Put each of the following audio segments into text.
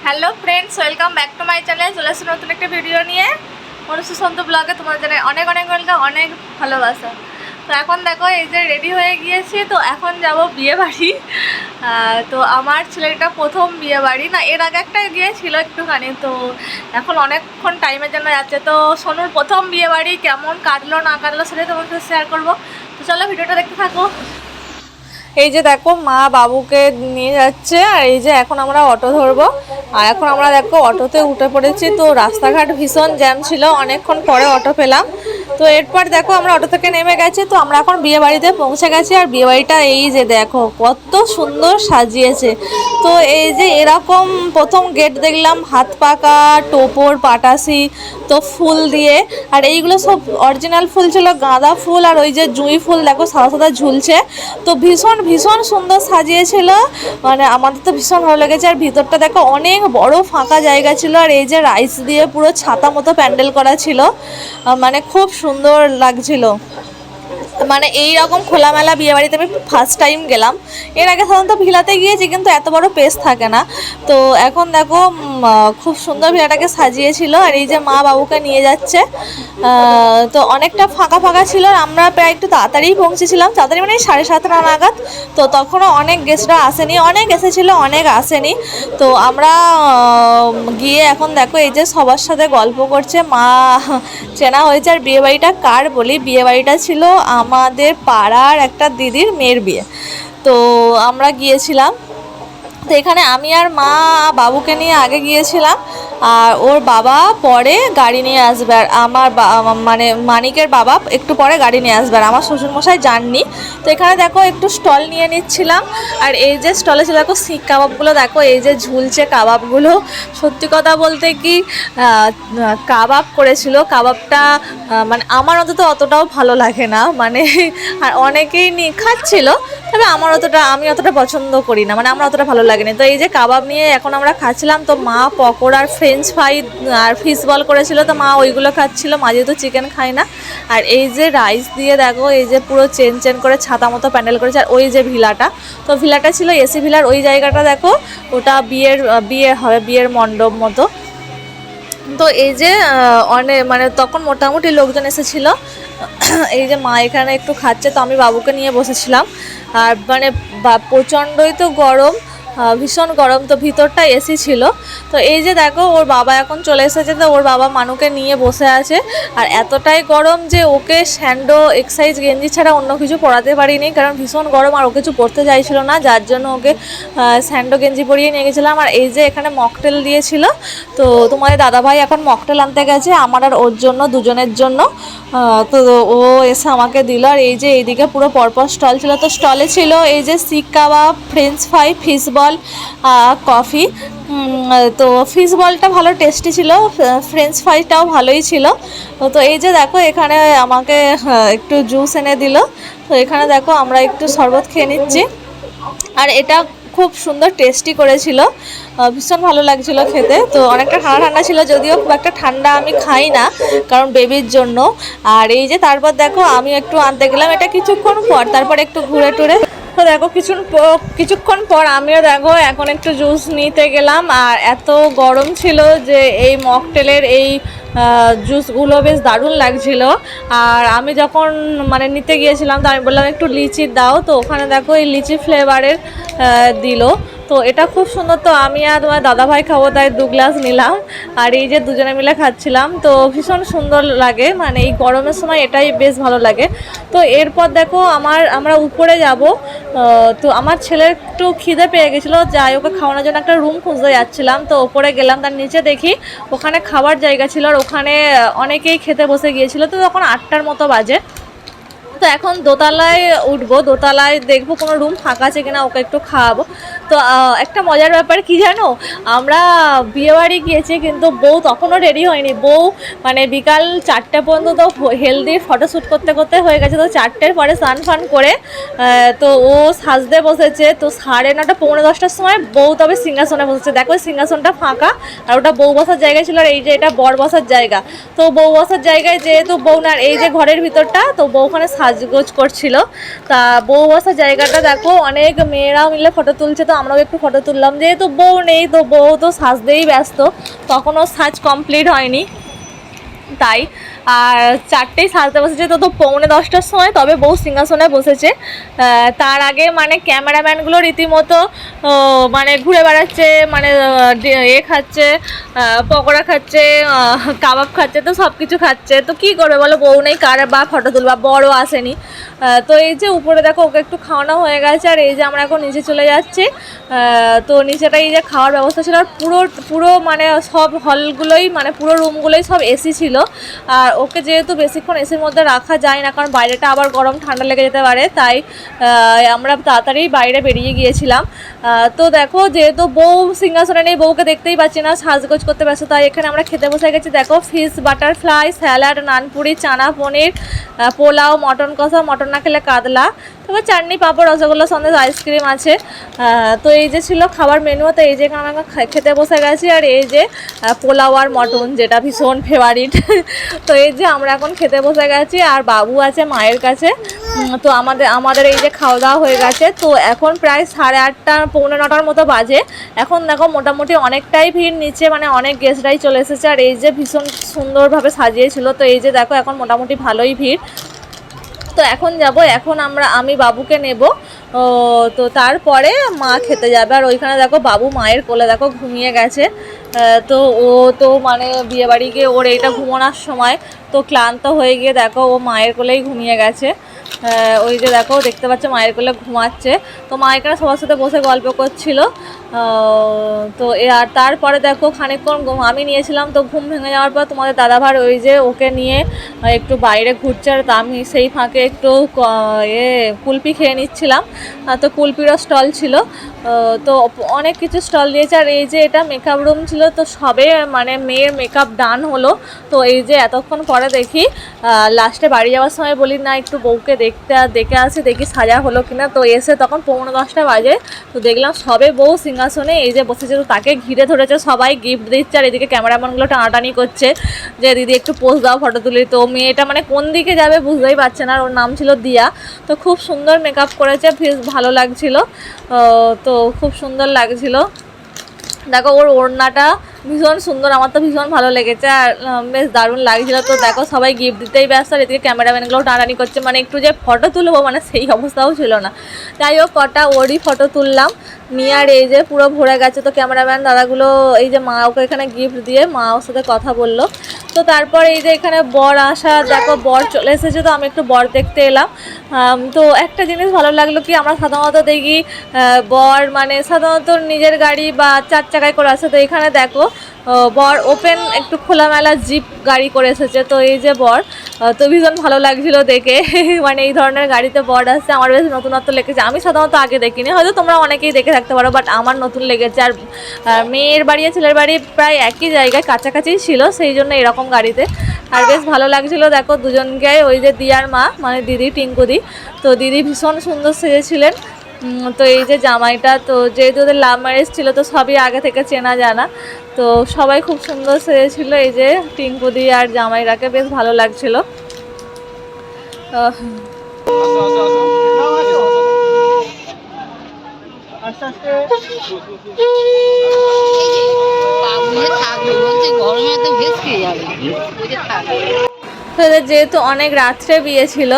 Hello friends, welcome back to my channel. চলে আসছি নতুন একটা ভিডিও নিয়ে। মনুষ্য সন্ত ব্লগে তোমাদের জানাই অনেক অনেক ওয়েলকাম, অনেক ভালোবাসা। তো এখন দেখো এই যে রেডি হয়ে গিয়েছি, তো এখন যাব বিয়ে বাড়ি। তো আমার ছেলেটা প্রথম বিয়ে বাড়ি, না এর আগে একটা গিয়েছিল একটুখানি, তো এখন অনেকক্ষণ টাইমের জন্য যাচ্ছে। তো সোনুর প্রথম বিয়ে বাড়ি কেমন কাটলো না কাটলো সেটাই তোমার সাথে শেয়ার করবো। তো চলো ভিডিওটা দেখতে থাকো। এই যে দেখো মা বাবুকে নিয়ে যাচ্ছে, আর এই যে এখন আমরা অটো ধরবো। আর এখন আমরা দেখো অটোতে উঠে পড়েছি। তো রাস্তাঘাট ভীষণ জ্যাম ছিল, অনেকক্ষণ পরে অটো পেলাম। তো এরপর দেখো আমরা অটো থেকে নেমে গেছি। তো আমরা এখন বিয়ে বাড়িতে পৌঁছে গেছি। আর বিয়ে বাড়িটা এই যে দেখো কত সুন্দর সাজিয়েছে। তো এই যে এরকম প্রথম গেট দেখলাম, হাত পাকা টোপর পাটাসি, তো ফুল দিয়ে। আর এইগুলো সব অরিজিনাল ফুল ছিল, গাঁদা ফুল আর ওই যে জুঁই ফুল দেখো সাদা সাদা ঝুলছে। তো ভীষণ ভীষণ সুন্দর সাজিয়েছিল, মানে আমাদের তো ভীষণ ভালো লেগেছে। আর ভিতরটা দেখো অনেক বড় ফাঁকা জায়গা ছিল। আর এই যে রাইস দিয়ে পুরো ছাতা মতো প্যান্ডেল করা ছিল, মানে খুব সুন্দর লাগছিল। মানে এই রকম খোলামেলা বিয়েবাড়িতে আমি ফার্স্ট টাইম গেলাম। এর আগে সাধারণত ভিলাতে গিয়েছি, কিন্তু এত বড় পেস থাকে না। তো এখন দেখো খুব সুন্দর ভিলাটাকে সাজিয়েছিল। আর এই যে মা বাবুকে নিয়ে যাচ্ছে। তো অনেকটা ফাঁকা ফাঁকা ছিল। আমরা প্রায় একটু তাড়াতাড়ি পৌঁছেছিলাম, তাড়াতাড়ি মানে 7:30 নাগাদ। তো তখনও অনেক গেস্টরা আসেনি, অনেক এসেছিলো অনেক আসেনি। তো আমরা গিয়ে এখন দেখো এই যে সবার সাথে গল্প করছে, মা চেনা হয়েছে। আর বিয়েবাড়িটা কার বলি, বিয়েবাড়িটা ছিল আমাদের পাড়ার একটা দিদির মেয়ের বিয়ে। তো আমরা গিয়েছিলাম। তো এখানে আমি আর মা বাবুকে নিয়ে আগে গিয়েছিলাম, আর ওর বাবা পরে গাড়ি নিয়ে আসবে। আর আমার মানে মানিকের বাবা একটু পরে গাড়ি নিয়ে আসবে, আর আমার শ্বশুরমশাই যাননি। তো এখানে দেখো একটু স্টল নিয়ে নিচ্ছিলাম। আর এই যে স্টলে ছিল দেখো শিক কাবাবগুলো, দেখো এই যে ঝুলছে কাবাবগুলো। সত্যি কথা বলতে কি কাবাব করেছিল, কাবাবটা মানে আমার অন্তত অতটাও ভালো লাগে না, মানে আর অনেকেই খাচ্ছিল, তবে আমি অতটা পছন্দ করি না, মানে আমার অতটা ভালো লাগেনি। তো এই যে কাবাব নিয়ে এখন আমরা খাচ্ছিলাম। তো মা পকোড়ার ফ্রেঞ্চ ফ্রাই আর ফিশ বল করেছিল, তো মা ওইগুলো খাচ্ছিল, মা যেহেতু চিকেন খায় না। আর এই যে রাইস দিয়ে দেখো এই যে পুরো চেন চেন করে ছাতা মতো প্যান্ডেল করেছে। আর ওই যে ভিলাটা, তো ভিলাটা ছিল এসি ভিলার ওই জায়গাটা দেখো, ওটা বিয়ে হবে, বিয়ের মণ্ডপ মতো। তো এই যে অনেক মানে তখন মোটামুটি লোকজন এসেছিলো। এই যে মা এখানে একটু খাচ্ছে, তো আমি বাবুকে নিয়ে বসেছিলাম। আর মানে প্রচণ্ডই তো গরম, ভীষণ গরম। তো ভিতরটা এসি ছিল। তো এই যে দেখো ওর বাবা এখন চলে এসেছে, তো ওর বাবা মানুকে নিয়ে বসে আছে। আর এতটাই গরম যে ওকে স্যান্ডো এক্সাইজ গেঞ্জি ছাড়া অন্য কিছু পরাতে পারিনি, কারণ ভীষণ গরম আর ও কিছু পরতে চাইছিল না, যার জন্য ওকে স্যান্ডো গেঞ্জি পরিয়ে নিয়ে গেছিলাম। আর এই যে এখানে মকটেল দিয়েছিল। তো তোমাদের দাদাভাই এখন মকটেল আনতে গেছে আমার আর ওর জন্য, দুজনের জন্য। তো ও এসে আমাকে দিল। আর এই যে এইদিকে পুরো পরপর স্টল ছিল। তো স্টলে ছিল এই যে seekh kebab, French fry, fish ball, coffee. তো ফিশ বলটা ভালো টেস্টি ছিল, ফ্রেঞ্চ ফ্রাইটাও ভালোই ছিল। তো এই যে দেখো এখানে আমাকে একটু জুস এনে দিল। তো এখানে দেখো আমরা একটু শরবত খেয়ে নিচ্ছি। আর এটা খুব সুন্দর টেস্টি করেছিল, ভীষণ ভালো লাগছিল খেতে। তো অনেকটা ঠান্ডা ঠান্ডা ছিল, যদিও খুব একটা ঠান্ডা আমি খাই না, কারণ বেবির জন্য। আর এই যে তারপর দেখো আমি একটু আনতে গেলাম, এটা কিছুক্ষণ পর, তারপর একটু ঘুরে টুরে। তো দেখো কিছুক্ষণ পর আমিও দেখো এখন একটু জুস নিতে গেলাম। আর এত গরম ছিল যে এই মকটেলের এই জুসগুলো বেশ দারুণ লাগছিল। আর আমি যখন মানে নিতে গিয়েছিলাম, তো আমি বললাম একটু লিচি দাও। তো ওখানে দেখো এই লিচি ফ্লেভারের দিল। তো এটা খুব সুন্দর। তো আমি আর তোমার দাদাভাই খাবো, তাই 2 গ্লাস নিলাম। আর এই যে দুজনে মিলে খাচ্ছিলাম, তো ভীষণ সুন্দর লাগে, মানে এই গরমের সময় এটাই বেশ ভালো লাগে। তো এরপর দেখো আমরা উপরে যাব। তো আমার ছেলের একটু খিদে পেয়ে গেছিলো, যাই ওকে খাওয়ানোর জন্য একটা রুম খুঁজতে যাচ্ছিলাম। তো ওপরে গেলাম, তার নিচে দেখি ওখানে খাবার জায়গা ছিল, আর ওখানে অনেকেই খেতে বসে গিয়েছিলো। তো তখন 8টার মতো বাজে। তো এখন দোতলায় উঠবো, দোতলায় দেখবো কোনো রুম ফাঁকা আছে কিনা, ওকে একটু খাওয়াবো। তো একটা মজার ব্যাপার কি জানো, আমরা বিয়েবাড়ি গিয়েছি, কিন্তু বউ তখনও রেডি হয়নি। বউ মানে বিকাল 4টে পর্যন্ত তো হেলদি ফটোশ্যুট করতে করতে হয়ে গেছে। তো 4টের পরে স্নান ফান করে তো ও সাজতে বসেছে। তো 9:30 পৌনে 10টার সময় বউ তবে সিংহাসনে বসেছে। দেখো সিংহাসনটা ফাঁকা, আর ওটা বউ বসার জায়গায় ছিল, আর এই যে এটা বর বসার জায়গা। তো বউ বসার জায়গায় যেহেতু বউ না, এই যে ঘরের ভিতরটা, তো বউ ওখানে সাজগোজ করছিল। তা বউ বসার জায়গাটা দেখো, অনেক মেয়েরাও মিলে ফটো তুলছে, তো আমরাও একটু ফটো তুললাম। যেহেতু বউ নেই, তো বউ তো সাজতেই ব্যস্ত, তখনও সাজ কমপ্লিট হয়নি, তাই। আর 4টেই সাজতে বসেছে, তো 9:45টার সময় তবে বউ সিংহাসনে বসেছে। তার আগে মানে ক্যামেরাম্যানগুলো রীতিমতো মানে ঘুরে বেড়াচ্ছে, মানে খাচ্ছে, পকোড়া খাচ্ছে, কাবাব খাচ্ছে, তো সব কিছু খাচ্ছে। তো কী করবে বলো, বউ নেই, কার বা ফটো তুলবা, বড়ও আসেনি। তো এই যে উপরে দেখো ওকে একটু খাওয়ানো হয়ে গেছে, আর এই যে আমরা এখন নিচে চলে যাচ্ছি। তো নিচেটা এই যে খাওয়ার ব্যবস্থা ছিল, আর পুরো মানে সব হলগুলোই, মানে পুরো রুমগুলোই সব এসি ছিল। আর ওকে যেহেতু বেশিক্ষণ এসির মধ্যে রাখা যায় না, কারণ বাইরেটা আবার গরম ঠান্ডা লেগে যেতে পারে, তাই আমরা তাড়াতাড়ি বাইরে বেরিয়ে গিয়েছিলাম। তো দেখো যেহেতু বউ সিংহাসনে নেই, বউকে দেখতেই পাচ্ছি না, সাজগোজ করতে ব্যস্ত, তাই এখানে আমরা খেতে বসে গেছি। দেখো ফিশ বাটারফ্লাই, স্যালাড, নানপুরি, চানা পনির, পোলাও, মটন কষা, মটন না খেলে কাতলা, তারপর চাটনি, পাঁপড়, রসগোল্লা, সন্দেশ, আইসক্রিম আছে। তো এই যে ছিল খাবার মেনু। তো এই যে এখানে আমরা খেতে বসে গেছি, আর এই যে পোলাও আর মটন, যেটা ভীষণ ফেভারিট। তো এই যে আমরা এখন খেতে বসে গেছি, আর বাবু আছে মায়ের কাছে। তো আমাদের এই যে খাওয়া দাওয়া হয়ে গেছে। তো এখন প্রায় 8:30 পৌনে 9টার মতো বাজে। এখন দেখো মোটামুটি অনেকটাই ভিড় নিচে, মানে অনেক গেস্টরাই চলে এসেছে, আর এই যে ভীষণ সুন্দরভাবে সাজিয়েছিল। তো এই যে দেখো এখন মোটামুটি ভালোই ভিড়। তো এখন এখন আমি বাবুকে নেব, তো তারপরে মা খেতে যাবে। আর ওইখানে দেখো বাবু মায়ের কোলে দেখো ঘুমিয়ে গেছে। তো ও তো মানে বিয়েবাড়ি গিয়ে ওর এইটা ঘুমানোর সময়, তো ক্লান্ত হয়ে গিয়ে দেখো ও মায়ের কোলেই ঘুমিয়ে গেছে। ওই যে দেখো দেখতে পাচ্ছ মায়ের কোলে ঘুমাচ্ছে। তো মা এখানে সবার সাথে বসে গল্প করছিল। তো আর তারপরে দেখো খানিকক্ষণ আমি নিয়েছিলাম, তো ঘুম ভেঙে যাওয়ার পর তোমাদের দাদাভাই ওই যে ওকে নিয়ে একটু বাইরে ঘুরছে, আর আমি সেই ফাঁকে একটু কুলপি খেয়ে নিচ্ছিলাম। তো কুলপিরও স্টল ছিল, তো অনেক কিছু স্টল দিয়েছে। আর এই যে এটা মেকআপ রুম ছিল, তো সবে মানে মেয়ের মেকআপ ডান হলো। তো এই যে এতক্ষণ পরে দেখি লাস্টে বাড়ি যাওয়ার সময় বলি না একটু বউকে দেখে আসি, দেখি সাজা হলো কিনা। তো এসে তখন 9:45 বাজে, তো দেখলাম সবে বউ সিংহাসনে এই যে বসেছে, তো তাকে ঘিরে ধরেছে সবাই, গিফট দিচ্ছে। আর এদিকে ক্যামেরাম্যানগুলো টানাটানি করছে যে দিদি একটু পোজ দাও, ফটো তুলি। তো মেয়েটা মানে কোন দিকে যাবে বুঝতেই পারছে না। ওর নাম ছিল দিয়া। তো খুব সুন্দর মেকআপ করেছে, বেশ ভালো লাগছিল। তো খুব সুন্দর লাগছিল। দেখো ওর ওড়নাটা ভীষণ সুন্দর, আমার তো ভীষণ ভালো লেগেছে, আর বেশ দারুণ লাগছিল। তো দেখো সবাই গিফট দিতেই ব্যস্ত, আর এদিকে ক্যামেরাম্যানগুলোও টানাটানি করছে, মানে একটু যে ফটো তুলবো মানে সেই অবস্থাও ছিল না। যাই হোক কটা ওরই ফটো তুললাম নিয়ে, আর এই যে পুরো ভরে গেছে। তো ক্যামেরাম্যান দাদাগুলো এই যে মা ওকে এখানে গিফট দিয়ে মা ওর সাথে কথা বললো। তো তারপর এই যে এখানে বর আসা, দেখো বর চলে এসেছে, তো আমি একটু বর দেখতে এলাম। তো একটা জিনিস ভালো লাগলো কি, আমরা সাধারণত দেখি বর মানে সাধারণত নিজের গাড়ি বা 4 চাকায় করে আসে, তো এখানে দেখো বর ওপেন একটু খোলামেলা জিপ গাড়ি করে এসেছে। তো এই যে বর, তো ভীষণ ভালো লাগছিল দেখে। মানে এই ধরনের গাড়িতে বর আসছে, আমার বেশ নতুনত্ব লেগেছে। আমি সাধারণত আগে দেখিনি, হয়তো তোমরা অনেকেই দেখে থাকতে পারো, বাট আমার নতুন লেগেছে। আর মেয়ের বাড়ি আর ছেলের বাড়ি প্রায় একই জায়গায় কাছাকাছিই ছিল, সেই জন্য এরকম গাড়িতে। আর বেশ ভালো লাগছিল। দেখো দুজনকে, ওই যে দিয়ার মা মানে দিদি টিঙ্কুদি, তো দিদি ভীষণ সুন্দর সেজেছিলেন। তো এই যে জামাইটা, তো যেহেতু ওদের লাভ ম্যারেজ ছিল, তো সবই আগে থেকে চেনা জানা, তো সবাই খুব সুন্দর সেজেছিল। এই যে টিঙ্কুদি আর জামাইরাকে বেশ ভালো লাগছিল। যেহেতু অনেক রাত্রে বিয়ে ছিল,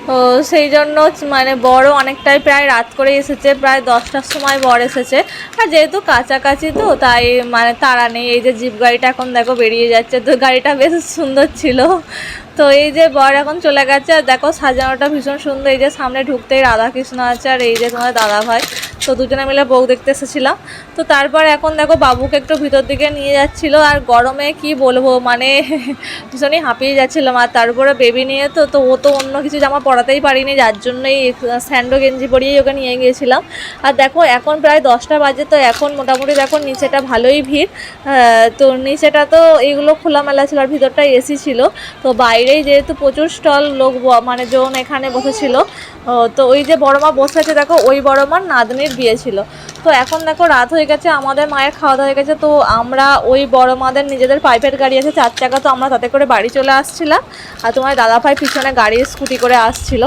তো সেই জন্য মানে বড় অনেকটাই প্রায় রাত করে এসেছে, প্রায় 10টার সময় বর এসেছে। আর যেহেতু কাছাকাছি, তো তাই মানে তাড়া নেই। এই যে জিপ গাড়িটা এখন দেখো বেরিয়ে যাচ্ছে, তো গাড়িটা বেশ সুন্দর ছিল। তো এই যে বর এখন চলে গেছে, আর দেখো সাজানোটা ভীষণ সুন্দর। এই যে সামনে ঢুকতেই রাধাকৃষ্ণ আছে, আর এই যে তোমার দাদা ভাই, তো দুজনে মিলে বউ দেখতে এসেছিলাম। তো তারপর এখন দেখো বাবুকে একটু ভিতর দিকে নিয়ে যাচ্ছিল, আর গরমে কি বলবো মানে ভীষণই হাঁপিয়ে যাচ্ছিলাম। আর তারপরে বেবি নিয়ে তো ও তো অন্য কিছু জামা পরাতেই পারিনি, যার জন্যই স্যান্ডো গেঞ্জি পরিয়েই ওকে নিয়ে গিয়েছিলাম। আর দেখো এখন প্রায় 10টা বাজে, তো এখন মোটামুটি দেখো নিচেটা ভালোই ভিড়। তো নিচেটা তো এইগুলো খোলামেলা ছিল, আর ভিতরটা এসি ছিল। তো বাইরে বাইরেই যেহেতু প্রচুর স্টল লোক মানে জন এখানে বসেছিল, তো ওই যে বড় মা বসে আছে দেখো, ওই বড় মার নাতনির বিয়ে ছিল। তো এখন দেখো রাত হয়ে গেছে, আমাদের মায়ের খাওয়া দাওয়া হয়ে গেছে, তো আমরা ওই বড় মাদের নিজেদের প্রাইভেট গাড়ি আছে 4 চাকা, তো আমরা তাতে করে বাড়ি চলে আসছিলাম। আর তোমার দাদাভাই পিছনে গাড়ি স্কুটি করে আসছিল।